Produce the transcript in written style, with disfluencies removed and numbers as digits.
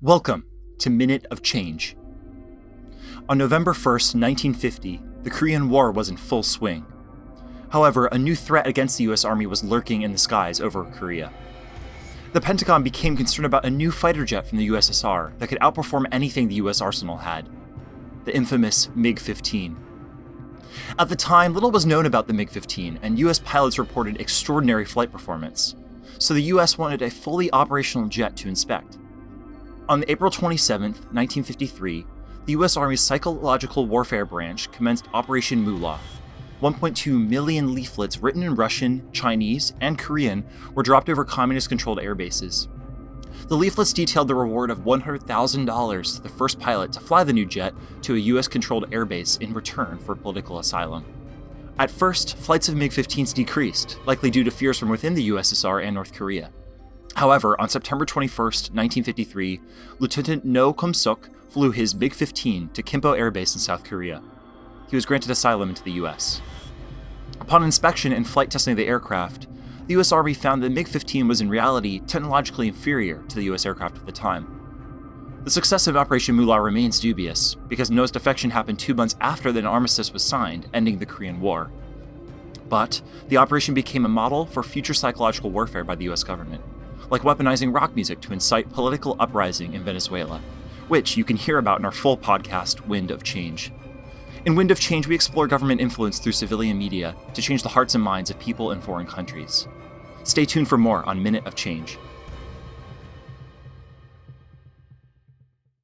Welcome to Minute of Change. On November 1st, 1950, the Korean War was in full swing. However, a new threat against the US Army was lurking in the skies over Korea. The Pentagon became concerned about a new fighter jet from the USSR that could outperform anything the US arsenal had, the infamous MiG-15. At the time, little was known about the MiG-15, and US pilots reported extraordinary flight performance, so the US wanted a fully operational jet to inspect. On April 27, 1953, the US Army's Psychological Warfare Branch commenced Operation Moolah. 1.2 million leaflets written in Russian, Chinese, and Korean were dropped over communist-controlled air bases. The leaflets detailed the reward of $100,000 to the first pilot to fly the new jet to a US-controlled airbase in return for political asylum. At first, flights of MiG-15s decreased, likely due to fears from within the USSR and North Korea. However, on September 21, 1953, Lieutenant No Kum-suk flew his MiG-15 to Kimpo Air Base in South Korea. He was granted asylum into the US. Upon inspection and flight testing of the aircraft, the US Army found that the MiG-15 was in reality technologically inferior to the US aircraft at the time. The success of Operation Moolah remains dubious, because No's defection happened 2 months after the armistice was signed, ending the Korean War. But the operation became a model for future psychological warfare by the US government, like weaponizing rock music to incite political uprising in Venezuela, which you can hear about in our full podcast, Wind of Change. In Wind of Change, we explore government influence through civilian media to change the hearts and minds of people in foreign countries. Stay tuned for more on Minute of Change.